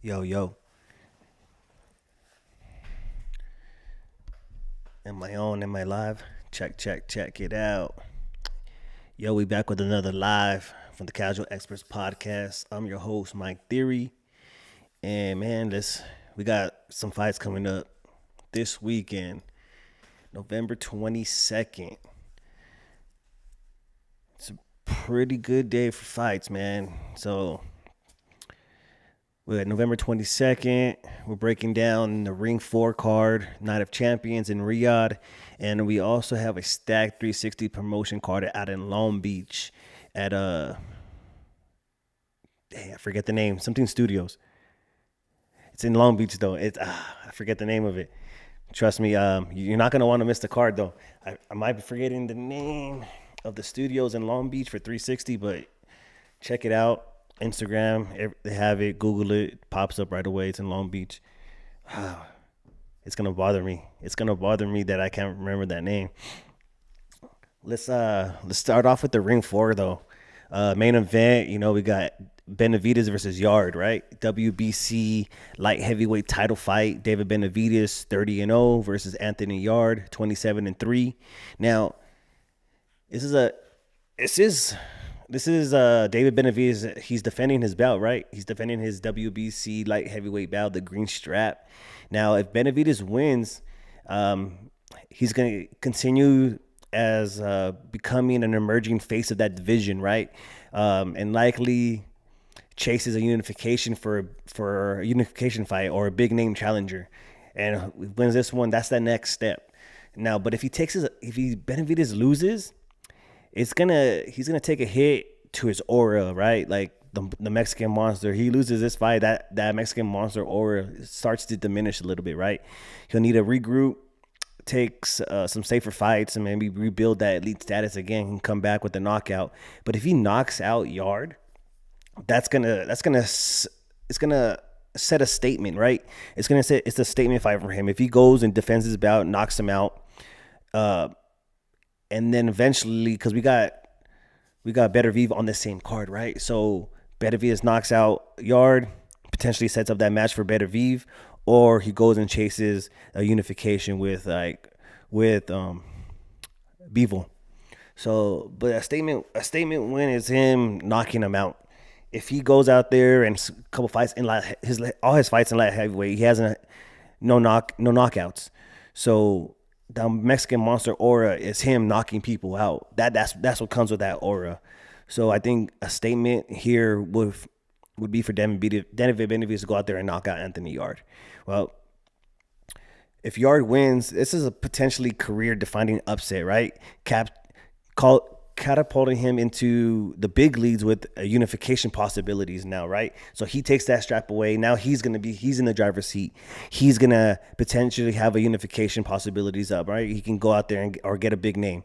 Yo, yo. Am I on? Am I live? Check, check, check it out. Yo, we back with another live from the Casual Experts Podcast. I'm your host, Mike Theory. And man, we got some fights coming up this weekend, November 22nd. It's a pretty good day for fights, man. So we're at November 22nd. We're breaking down the Ring 4 card, Night of Champions in Riyadh. And we also have a stacked 360 promotion card out in Long Beach at, I forget the name, something studios. It's in Long Beach, though. I forget the name of it. Trust me, you're not going to want to miss the card, though. I might be forgetting the name of the studios in Long Beach for 360, but check it out. Instagram, they have it. Google it. Pops up right away. It's in Long Beach. It's gonna bother me. It's gonna bother me that I can't remember that name. Let's start off with the Ring 4 though. Main event. We got Benavidez versus Yarde, right? WBC light heavyweight title fight. David Benavidez 30-0 versus Anthony Yarde 27-3. Now, this is a this is this is David Benavidez. He's defending his belt, right? He's defending his WBC light heavyweight belt, the green strap. Now, if Benavidez wins, he's going to continue as becoming an emerging face of that division, right? And likely chases a unification for a unification fight or a big name challenger, and wins this one. That's that next step. Now, but if Benavidez loses, he's gonna take a hit to his aura, right? Like the Mexican monster. He loses this fight, that Mexican monster aura starts to diminish a little bit, right? He'll need to regroup, takes some safer fights, and maybe rebuild that elite status again and come back with a knockout. But if he knocks out Yarde, it's gonna set a statement, right? It's a statement fight for him. If he goes and defends his bout, knocks him out, and then eventually, because we got Benavidez on the same card, right? So Benavidez knocks out Yarde, potentially sets up that match for Benavidez, or he goes and chases a unification with Bevel. So, but a statement win is him knocking him out. If he goes out there and a couple fights in all his fights in light heavyweight, he hasn't no knockouts. So the Mexican monster aura is him knocking people out. That's what comes with that aura. So I think a statement here would be for David Benavidez to go out there and knock out Anthony Yarde. Well, if Yarde wins, this is a potentially career-defining upset, right? Catapulting him into the big leagues with unification possibilities now, right? So he takes that strap away. Now he's in the driver's seat. He's gonna potentially have a unification possibilities up, right? He can go out there or get a big name.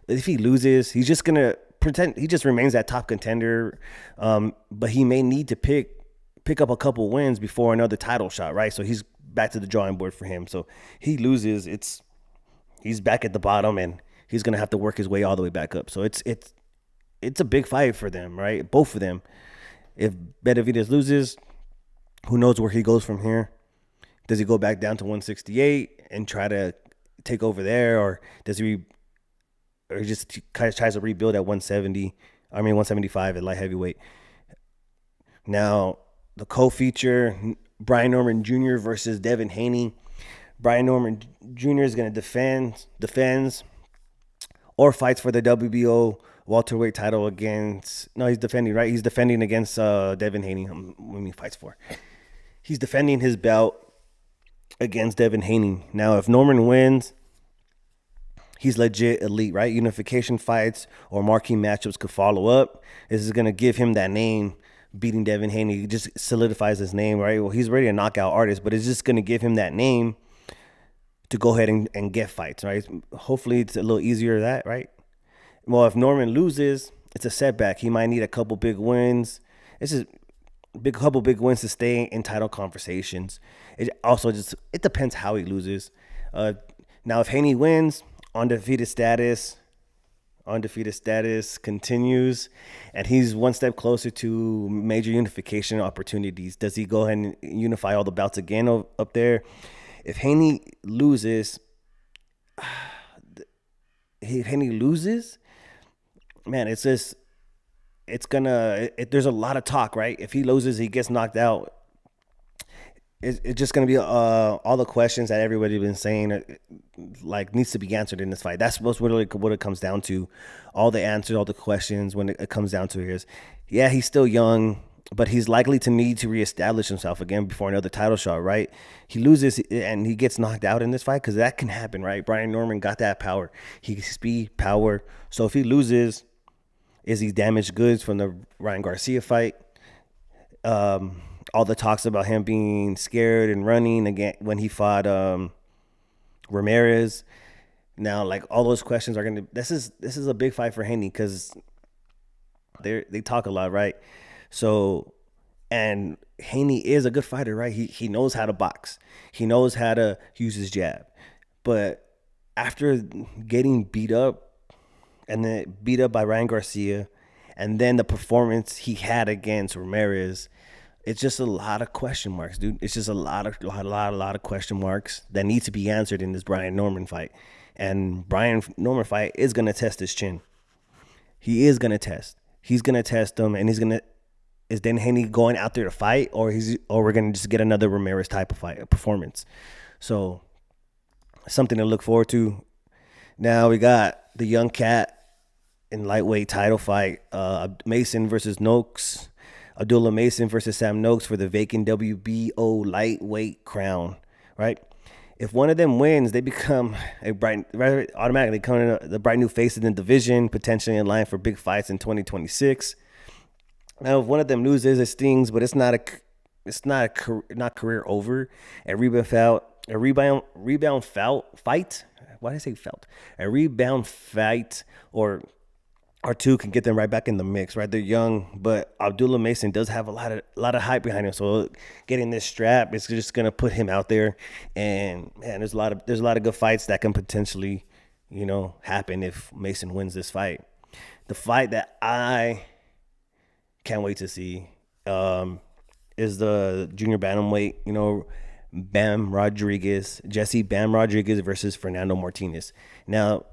If he loses, he's just gonna pretend he just remains that top contender. But he may need to pick up a couple wins before another title shot, right? So he's back to the drawing board for him. So he loses, he's back at the bottom, and he's gonna have to work his way all the way back up. So it's a big fight for them, right? Both of them. If Benavidez loses, who knows where he goes from here? Does he go back down to 168 and try to take over there, or he just kind of tries to rebuild at 175 at light heavyweight? Now, the co-feature, Brian Norman Jr. versus Devin Haney. Brian Norman Jr. is going to defends, or fights for the WBO welterweight title against. No, he's defending, right? He's defending against Devin Haney. When he fights for, he's defending his belt against Devin Haney. Now, if Norman wins, he's legit elite, right? Unification fights or marquee matchups could follow up. This is going to give him that name. Beating Devin Haney just solidifies his name, right? Well, he's already a knockout artist, but it's just going to give him that name to go ahead and get fights, right? Hopefully it's a little easier that, right? Well, if Norman loses, it's a setback. He might need a couple big wins. It's just couple big wins to stay in title conversations. It depends how he loses. Now, if Haney wins, undefeated status, undefeated status continues, and he's one step closer to major unification opportunities. Does he go ahead and unify all the belts again up there? If Haney loses, man, it's just there's a lot of talk, right? If he loses, he gets knocked out. It's just gonna be all the questions that everybody's been saying, like, needs to be answered in this fight. That's supposed to really what it comes down to. All the answers, all the questions, when it comes down to it is, yeah, he's still young, but he's likely to need to reestablish himself again before another title shot, right? He loses and he gets knocked out in this fight, because that can happen, right? Brian Norman got that power. He speed, power. So if he loses, is he damaged goods from the Ryan Garcia fight? All the talks about him being scared and running again when he fought Ramirez. Now, like, all those questions are gonna. This is a big fight for Haney, because they talk a lot, right? So, and Haney is a good fighter, right? He knows how to box. He knows how to use his jab. But after getting beat up, and then beat up by Ryan Garcia, and then the performance he had against Ramirez, it's just a lot of question marks, dude. It's just a lot of question marks that need to be answered in this Brian Norman fight. And Brian Norman fight is gonna test his chin. He is gonna test. He's gonna test him, and is Dan Haney going out there to fight, or we're gonna just get another Ramirez type of fight, a performance. So, something to look forward to. Now we got the young cat in lightweight title fight, Mason versus Noakes. Abdullah Mason versus Sam Noakes for the vacant WBO lightweight crown, right? If one of them wins, they become automatically becoming the bright new faces in the division, potentially in line for big fights in 2026. Now, if one of them loses, it stings, but it's not career over. A rebound fight. Why did I say felt? A rebound fight or two can get them right back in the mix, right? They're young, but Abdullah Mason does have a lot of hype behind him. So getting this strap is just gonna put him out there, and man, there's a lot of good fights that can potentially, happen if Mason wins this fight. The fight that I can't wait to see is the junior bantamweight, Jesse Bam Rodriguez versus Fernando Martinez. Now,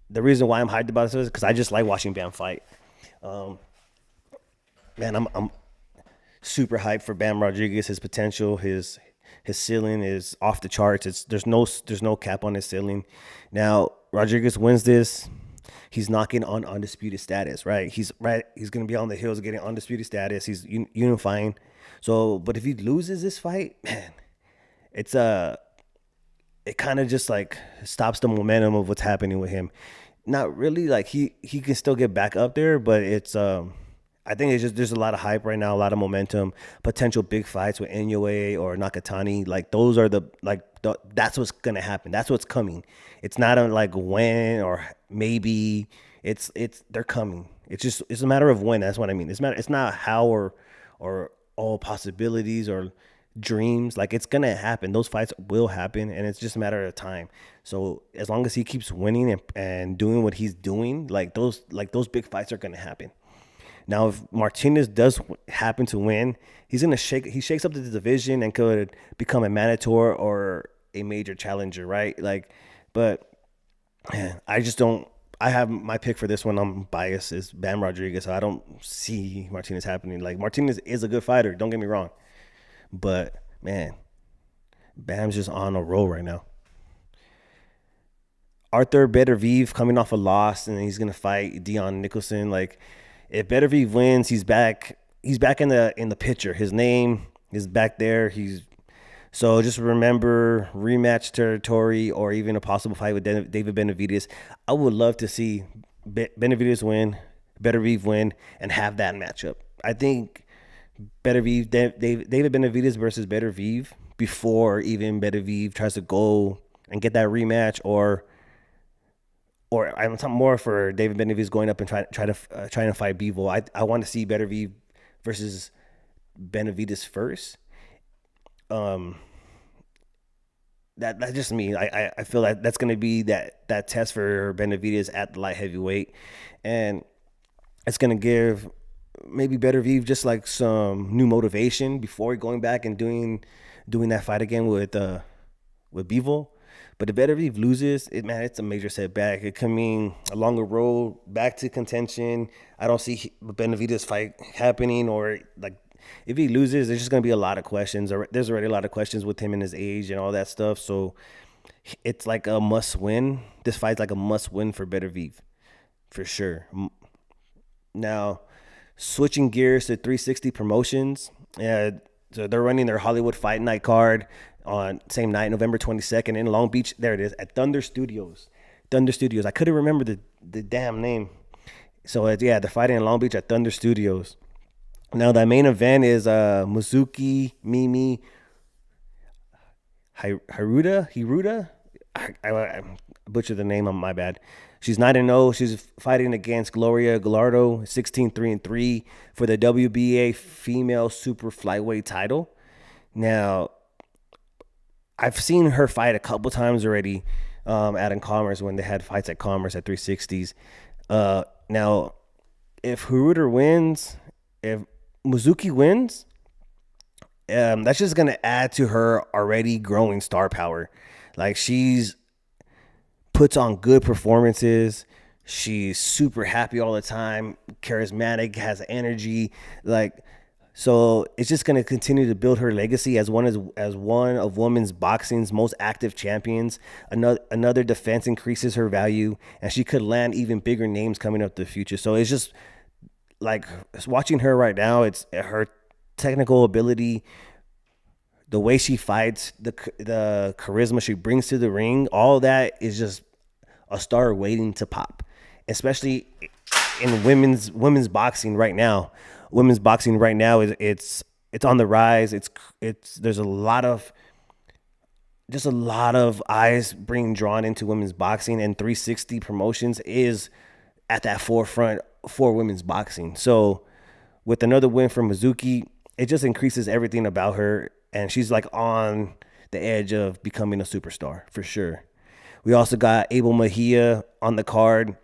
the reason why I'm hyped about this is because I just like watching Bam fight. Man, I'm super hyped for Bam Rodriguez. His potential, his ceiling is off the charts. There's no cap on his ceiling. Now, Rodriguez wins this, he's knocking on undisputed status, right? He's gonna be on the heels of getting undisputed status. He's unifying. So, but if he loses this fight, man, it kind of just like stops the momentum of what's happening with him. Not really, like he can still get back up there, but it's I think it's just there's a lot of hype right now, a lot of momentum, potential big fights with Inoue or Nakatani. Like those are that's what's gonna happen. That's what's coming. It's not like when or maybe. They're coming. It's a matter of when. That's what I mean. It's not how or all possibilities or dreams. Like, it's gonna happen. Those fights will happen, and it's just a matter of time. So as long as he keeps winning and doing what he's doing, like those big fights are gonna happen. Now, if Martinez does happen to win, he shakes up the division and could become a Manator or a major challenger, right? Like, but man, I have my pick for this one. I'm biased, is Bam Rodriguez. So I don't see Martinez happening. Like, Martinez is a good fighter, don't get me wrong, but man, Bam's just on a roll right now. Arthur Beterbiev coming off a loss, and he's gonna fight Dion Nicholson. Like, if Beterbiev wins, he's back. He's back in the picture. His name is back there. So just remember, rematch territory or even a possible fight with David Benavidez. I would love to see Benavidez win, Beterbiev win, and have that matchup. I think David Benavidez versus Beterbiev before even Beterbiev tries to go and get that rematch, or I'm talking more for David Benavidez going up and trying to fight Bivol. I want to see Beterbiev versus Benavidez first. that's just me. I feel like that's gonna be that test for Benavidez at the light heavyweight, and it's gonna give maybe Benavidez just like some new motivation before going back and doing that fight again with Bivol. But if Benavidez loses, it's a major setback. It could mean a longer road back to contention. I don't see Benavidez fight happening, or like if he loses, there's just gonna be a lot of questions. Or there's already a lot of questions with him and his age and all that stuff. So it's like a must win. This fight's like a must win for Benavidez for sure. Now, switching gears to 360 Promotions, so they're running their Hollywood Fight Night card on same night, November 22nd in Long Beach. There it is at Thunder Studios. Thunder Studios. I couldn't remember the damn name. So they're fighting in Long Beach at Thunder Studios. Now the main event is Mizuki Mimi Hiruta. I butchered the name. On my bad. She's 9-0. She's fighting against Gloria Gallardo, 16-3-3 for the WBA female super flyweight title. Now, I've seen her fight a couple times already at Commerce when they had fights at Commerce at 360s. Now, if Hiruta wins, if Mizuki wins, that's just going to add to her already growing star power. Like, she's puts on good performances. She's super happy all the time, charismatic, has energy. Like, so it's just going to continue to build her legacy as one of women's boxing's most active champions. Another defense increases her value, and she could land even bigger names coming up in the future. So it's just like watching her right now. It's her technical ability, the way she fights, the charisma she brings to the ring, all that is just a star waiting to pop, especially in women's boxing right now. Women's boxing right now it's on the rise. There's a lot of eyes being drawn into women's boxing, and 360 Promotions is at that forefront for women's boxing. So with another win for Mizuki, it just increases everything about her, and she's like on the edge of becoming a superstar for sure. We also got Abel Mejia on the card,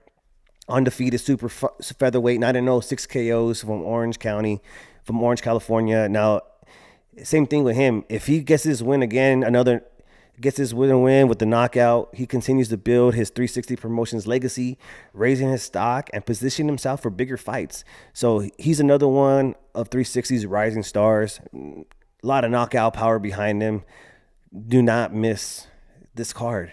undefeated super featherweight, 9-0, 6 KOs from Orange, California. Now, same thing with him. If he gets his win again, gets his win with the knockout, he continues to build his 360 Promotions legacy, raising his stock and positioning himself for bigger fights. So he's another one of 360's rising stars. A lot of knockout power behind him. Do not miss this card.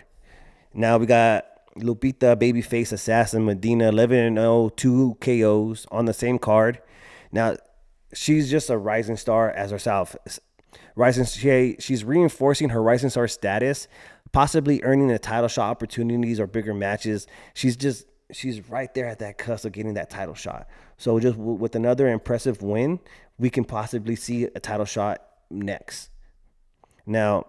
Now we got Lupita Baby-Faced Assassin Medina, 11-0, 2 KOs on the same card. Now, she's just a rising star as herself. She's reinforcing her rising star status, possibly earning the title shot opportunities or bigger matches. She's right there at that cusp of getting that title shot. So just with another impressive win, we can possibly see a title shot next. Now,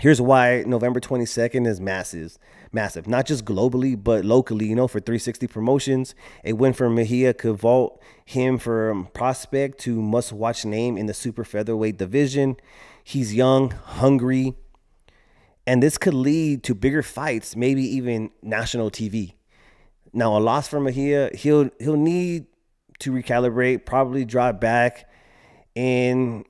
here's why November 22nd is massive. Not just globally, but locally, for 360 Promotions. A win for Mejia could vault him from prospect to must-watch name in the super featherweight division. He's young, hungry, and this could lead to bigger fights, maybe even national TV. Now, a loss for Mejia, he'll need to recalibrate, probably drop back in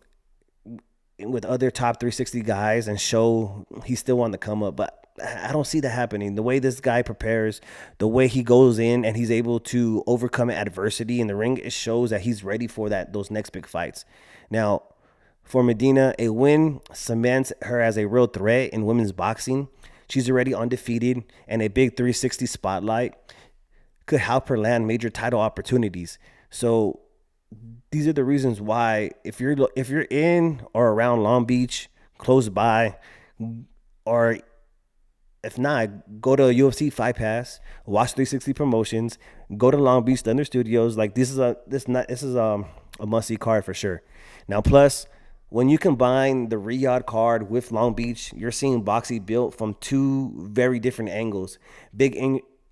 with other top 360 guys and show he's still on the come up. But I don't see that happening. The way this guy prepares, the way he goes in and he's able to overcome adversity in the ring, it shows that he's ready for those next big fights. Now, for Medina, a win cements her as a real threat in women's boxing. She's already undefeated, and a big 360 spotlight could help her land major title opportunities. So these are the reasons why if you're in or around Long Beach, close by, or if not, go to UFC Fight Pass, watch 360 Promotions, go to Long Beach Thunder Studios. Like this is a must-see card for sure. Now, plus when you combine the Riyadh card with Long Beach, you're seeing boxing built from two very different angles: big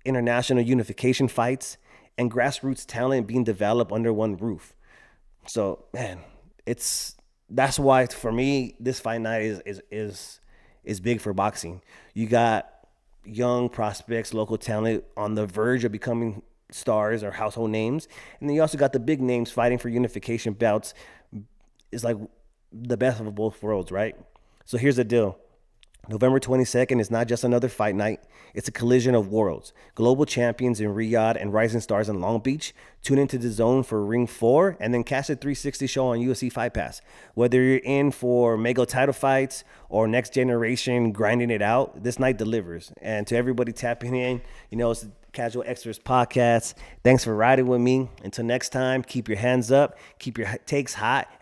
international unification fights and grassroots talent being developed under one roof. So, man, that's why for me this fight night is is big for boxing. You got young prospects, local talent on the verge of becoming stars or household names. And then you also got the big names fighting for unification bouts. It's like the best of both worlds, right? So here's the deal. November 22nd is not just another fight night. It's a collision of worlds. Global champions in Riyadh and rising stars in Long Beach. Tune into the Zone for Ring 4 and then catch the 360 show on UFC Fight Pass. Whether you're in for mega title fights or next generation grinding it out, this night delivers. And to everybody tapping in, it's Casual Extras Podcast. Thanks for riding with me. Until next time, keep your hands up, keep your takes hot, and